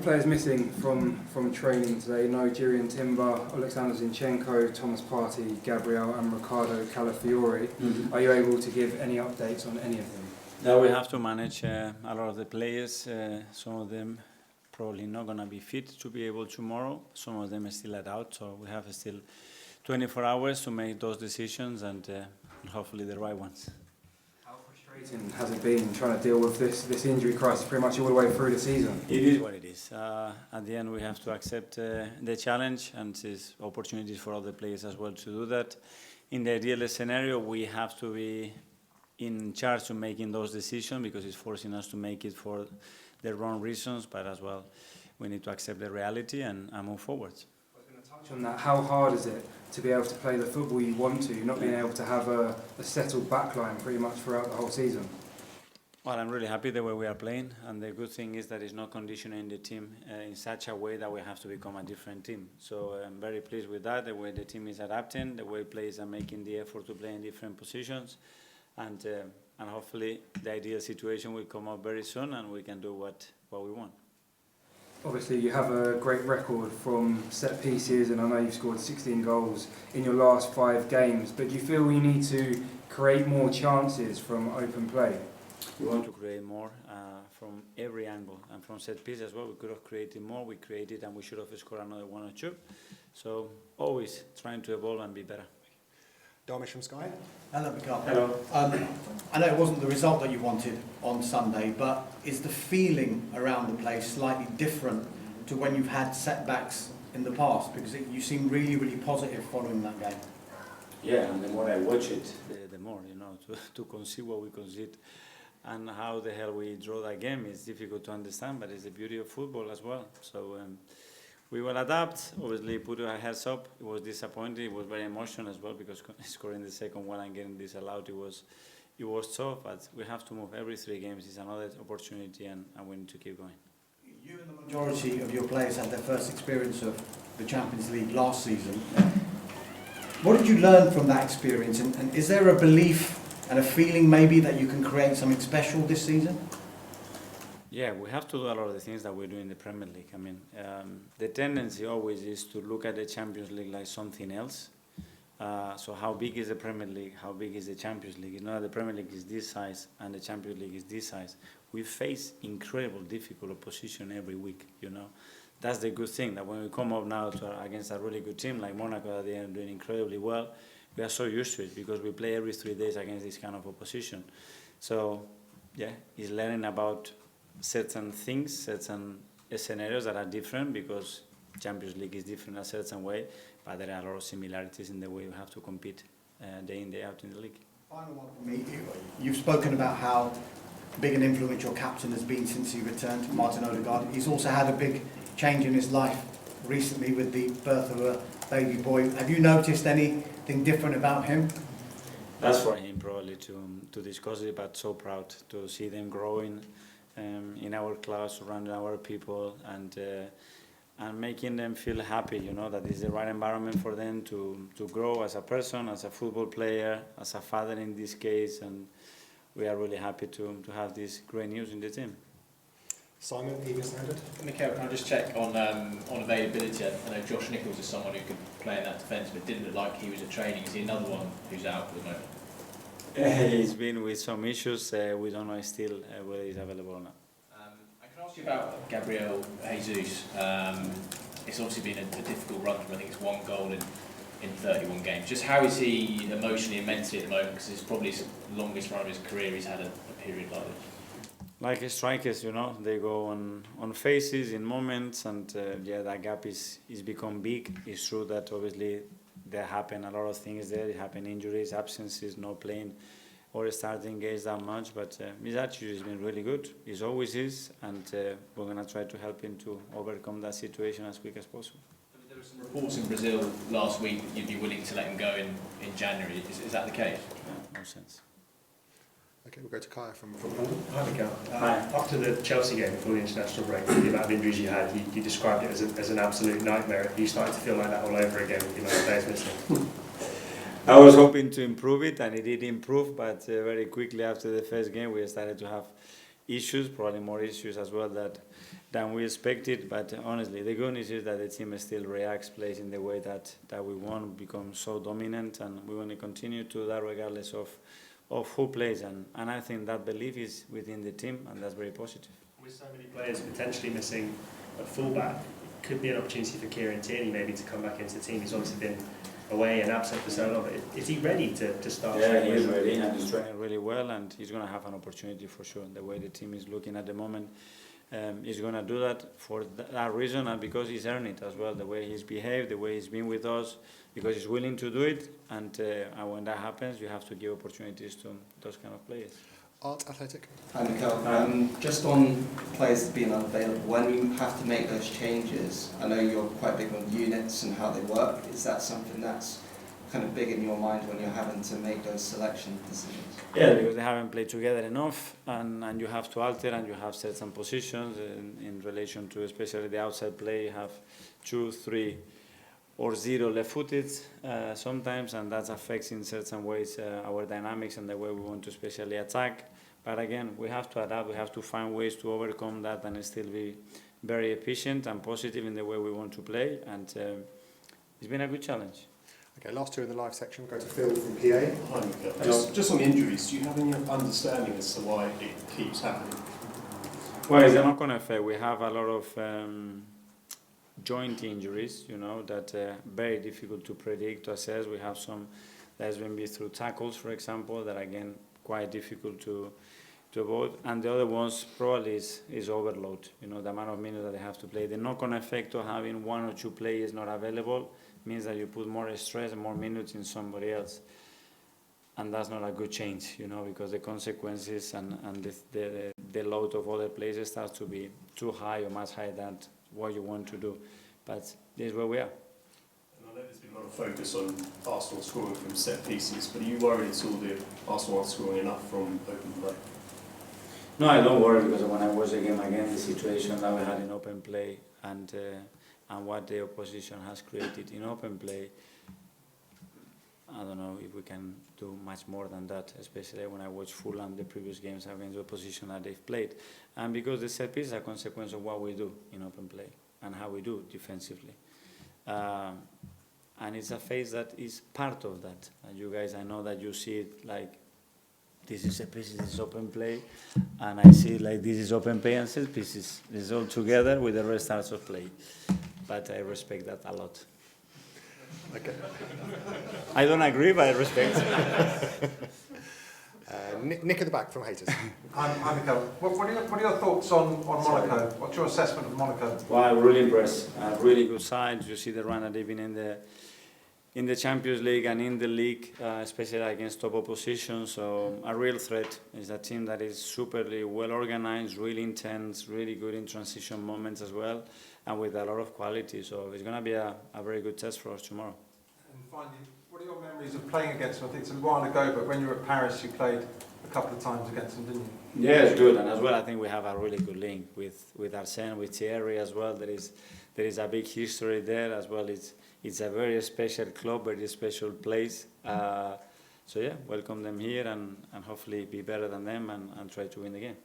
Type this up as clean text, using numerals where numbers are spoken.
players missing from training today. No Jurian Timber, Alexander Zinchenko, Thomas Partey, Gabriel and Ricardo Calafiori. Are you able to give any updates on any of them? Now we have to manage a lot of the players. Some of them probably not going to be fit to be able tomorrow. Some of them are still out, so we have still 24 hours to make those decisions and hopefully the right ones. How frustrating has it been trying to deal with this injury crisis pretty much all the way through the season? It is what it is. At the end we have to accept the challenge, and there's opportunities for other players as well to do that. In the ideal scenario we have to be in charge of making those decisions because it's forcing us to make it for the wrong reasons, but as well we need to accept the reality and move forward. I was going to touch on that. How hard is it to be able to play the football you want to, not being able to have a settled backline pretty much throughout the whole season? Well, I'm really happy the way we are playing, and the good thing is that it's not conditioning the team in such a way that we have to become a different team. So I'm very pleased with that, the way the team is adapting, the way players are making the effort to play in different positions. And hopefully the ideal situation will come up very soon and we can do what we want. Obviously you have a great record from set pieces, and I know you've scored 16 goals in your last 5 games, but do you feel you need to create more chances from open play? We want to create more from every angle, and from set piece as well. We could have created more, we created, and we should have scored another 1 or 2. So always trying to evolve and be better. Darmish from Sky. Hello, Mikel. Hello. I know it wasn't the result that you wanted on Sunday, but is the feeling around the place slightly different to when you've had setbacks in the past? Because you seem really, really positive following that game. Yeah, and the more I watch it, the more, to concede what we concede and how the hell we draw that game is difficult to understand, but it's the beauty of football as well. So we will adapt, obviously put our heads up. It was disappointing, it was very emotional as well because scoring the second one and getting disallowed, it was tough, but we have to move every 3 games. It's another opportunity and we need to keep going. You and the majority of your players had their first experience of the Champions League last season. What did you learn from that experience, and is there a belief and a feeling maybe that you can create something special this season? Yeah, we have to do a lot of the things that we do in the Premier League. I mean, the tendency always is to look at the Champions League like something else. So how big is the Premier League? How big is the Champions League? It's not that the Premier League is this size and the Champions League is this size. We face incredible, difficult opposition every week, That's the good thing, that when we come up now against a really good team like Monaco, that they are doing incredibly well, we are so used to it because we play every 3 days against this kind of opposition. So, yeah, it's learning about certain things, certain scenarios that are different because Champions League is different in a certain way, but there are a lot of similarities in the way we have to compete day in, day out in the league. Final one for me. You've spoken about how big an influence your captain has been since he returned, Martin Odegaard. He's also had a big change in his life recently with the birth of a baby boy. Have you noticed anything different about him? That's for him probably to discuss it, but so proud to see them growing in our class, around our people, and making them feel happy, that is the right environment for them to grow as a person, as a football player, as a father in this case, and we are really happy to have this great news in the team. Simon, Eagles-handed. Mikel, can I just check on availability? I know Josh Nicholls is someone who could play in that defence, but didn't look like he was at training. Is he another one who's out at the moment? He's been with some issues. We don't know still whether he's available or not. I can ask you about Gabriel Jesus. It's obviously been a difficult run from, I think it's 1 goal in 31 games. Just how is he emotionally and mentally at the moment? Because it's probably the longest run of his career he's had a period like this. Like strikers, they go on phases, in moments, and that gap is become big. It's true that obviously there happen a lot of things there. There happen injuries, absences, no playing or starting games that much, but his attitude has been really good. It always is, and we're going to try to help him to overcome that situation as quick as possible. There were some reports in Brazil last week that you'd be willing to let him go in January. Is that the case? Yeah, no sense. Okay, we'll go to Kaya from London. Hi, Mikel. Hi. After the Chelsea game before the international break, the amount of injuries you had, you described it as an absolute nightmare. You started to feel like that all over again with the amount of players missing. I was hoping to improve it, and it did improve, but very quickly after the first game we started to have issues, probably more issues as well that than we expected. But honestly, the good news is that the team still reacts, plays in the way that we want, become so dominant, and we want to continue to do that regardless of who plays. And I think that belief is within the team, and that's very positive. With so many players potentially missing a fullback, it could be an opportunity for Kieran Tierney maybe to come back into the team. He's obviously been away and absent for so long. Is he ready to start? Yeah, he is ready, and he's training really well, and he's going to have an opportunity for sure. The way the team is looking at the moment, he's going to do that for that reason, and because he's earned it as well. The way he's behaved, the way he's been with us, because he's willing to do it, and when that happens, you have to give opportunities to those kind of players. Art Athletic. Hi, Mikel. Just on players being unavailable, when you have to make those changes, I know you're quite big on units and how they work. Is that something that's kind of big in your mind when you're having to make those selection decisions? Yeah, because they haven't played together enough, and you have to alter, and you have certain positions in relation to especially the outside play. You have 2, 3, or 0 left-footed sometimes, and that affects in certain ways our dynamics and the way we want to especially attack. But again, we have to adapt, we have to find ways to overcome that and still be very efficient and positive in the way we want to play, and it's been a good challenge. Okay, last two in the live section. We'll go to Phil from PA. Hi, Mikel. Just on the injuries, do you have any understanding as to why it keeps happening? Well, it's a knock-on effect. We have a lot of joint injuries, that are very difficult to predict, to assess. We have some that has been through tackles, for example, that again quite difficult to avoid. And the other ones probably is overload, the amount of minutes that they have to play. The knock-on effect of having 1 or 2 players not available means that you put more stress and more minutes in somebody else. And that's not a good change, because the consequences and the load of other players starts to be too high or much higher than what you want to do. But this is where we are. And I know there's been a lot of focus on Arsenal scoring from set pieces, but are you worried at all that Arsenal aren't scoring enough from open play? No, I don't worry, because when I watch the game again, the situation that we had in open play and what the opposition has created in open play, I don't know if we can do much more than that, especially when I watch Fulham, the previous games against the opposition that they've played. And because the set piece is a consequence of what we do in open play and how we do defensively. And it's a phase that is part of that. And you guys, I know that you see it like this is a piece, this is open play, and I see it like this is open play and set pieces. It's all together with the rest starts of play. But I respect that a lot. Okay. I don't agree, but I respect. Nick at the back from Haters. Hi, Mikel. What are your thoughts on Monaco? What's your assessment of Monaco? Well, I'm really impressed. Really good side. You see the run that they've been in the Champions League and in the league, especially against top opposition. So a real threat. Is a team that is superly well organized, really intense, really good in transition moments as well, and with a lot of quality. So it's going to be a very good test for us tomorrow. And finally, what are your memories of playing against them? I think it's a while ago, but when you were at Paris, you played a couple of times against them, didn't you? Yeah, it's good, and as well, I think we have a really good link with Arsene, with Thierry as well. There is a big history there as well. It's a very special club, very special place. So yeah, welcome them here and hopefully be better than them and try to win the game.